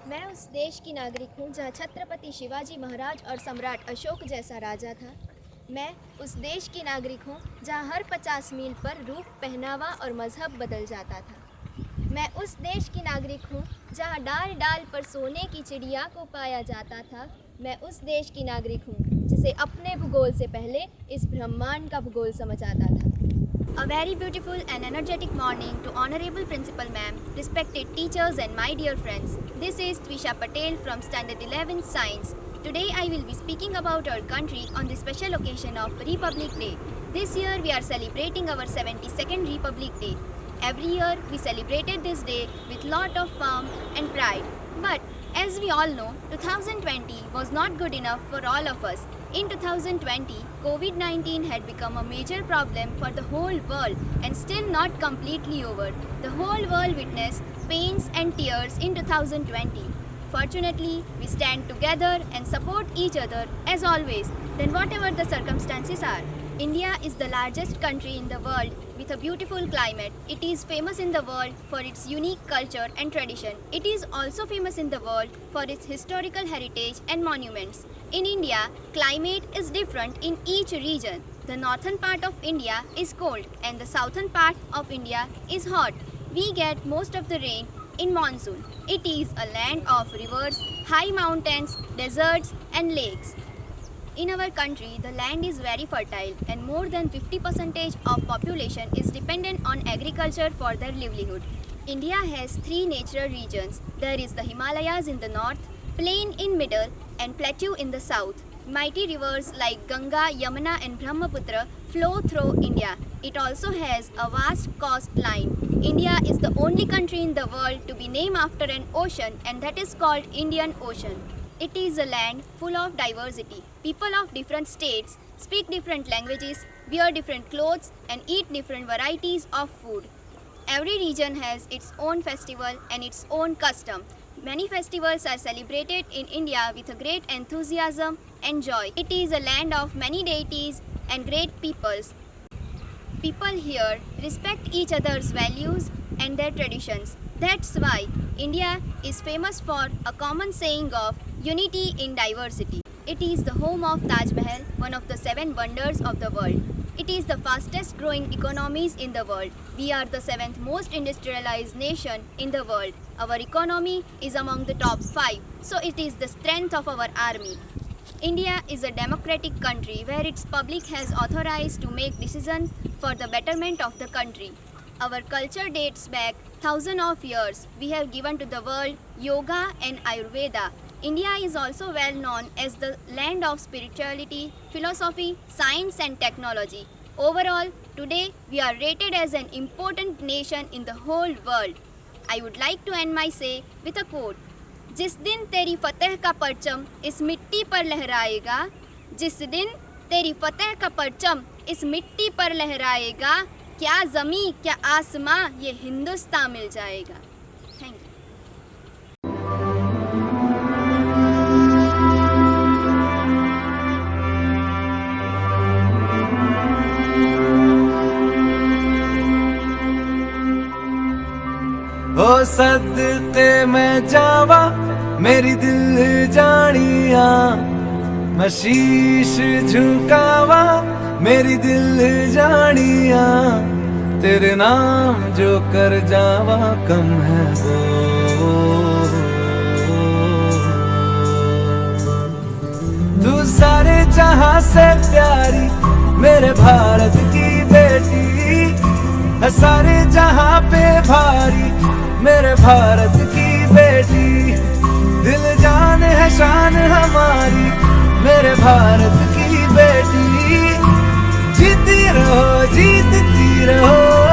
मैं उस देश की नागरिक हूँ जहाँ छत्रपति शिवाजी महाराज और सम्राट अशोक जैसा राजा था। मैं उस देश की नागरिक हूँ जहाँ हर 50 मील पर रूप, पहनावा और मजहब बदल जाता था। मैं उस देश की नागरिक हूँ जहाँ डाल डाल पर सोने की चिड़िया को पाया जाता था। मैं उस देश की नागरिक हूँ जिसे अपने भूगोल से पहले इस ब्रह्मांड का भूगोल समझ आता था। A very beautiful and energetic morning to Honorable Principal Ma'am, respected teachers and my dear friends. This is Twisha Patel from Standard 11 Science. Today I will be speaking about our country on the special occasion of Republic Day. This year we are celebrating our 72nd Republic Day. Every year we celebrated this day with lot of pomp and pride. But as we all know, 2020 was not good enough for all of us. In 2020, COVID-19 had become a major problem for the whole world and still not completely over. The whole world witnessed pains and tears in 2020. Fortunately, we stand together and support each other as always, then whatever the circumstances are. India is the largest country in the world with a beautiful climate. It is famous in the world for its unique culture and tradition. It is also famous in the world for its historical heritage and monuments. In India, climate is different in each region. The northern part of India is cold and the southern part of India is hot. We get most of the rain in monsoon. It is a land of rivers, high mountains, deserts and lakes. In our country, the land is very fertile and more than 50% of population is dependent on agriculture for their livelihood. India has 3 natural regions. There is the Himalayas in the north, plain in middle and plateau in the south. Mighty rivers like Ganga, Yamuna and Brahmaputra flow through India. It also has a vast coastline. India is the only country in the world to be named after an ocean, and that is called Indian Ocean. It is a land full of diversity. People of different states speak different languages, wear different clothes and eat different varieties of food. Every region has its own festival and its own custom. Many festivals are celebrated in India with a great enthusiasm and joy. It is a land of many deities and great peoples. People here respect each other's values and their traditions. That's why India is famous for a common saying of unity in diversity. It is the home of Taj Mahal, one of the 7 wonders of the world. It is the fastest growing economies in the world. We are the 7th most industrialized nation in the world. Our economy is among the top 5, so it is the strength of our army. India is a democratic country where its public has authorized to make decisions for the betterment of the country. Our culture dates back thousands of years. We have given to the world yoga and Ayurveda. India is also well known as the land of spirituality, philosophy, science and technology. Overall, today we are rated as an important nation in the whole world. I would like to end my say with a quote. जिस दिन तेरी फतेह का परचम इस मिट्टी पर लहराएगा, जिस दिन तेरी फतेह का परचम इस मिट्टी पर लहराएगा, क्या ज़मीं क्या आसमां ये हिंदुस्तान मिल जाएगा। Thank you. हो सदते मैं जावा मेरी दिल जानिया, मैं शीश झुकावा मेरी दिल जानिया, तेरे नाम जो कर जावा कम है वो। तू सारे जहां से प्यारी मेरे भारत की बेटी है, सारे जहां पे भारी मेरे भारत की बेटी। दिल जान है शान हमारी मेरे भारत की बेटी। जीती रहो जीतती रहो।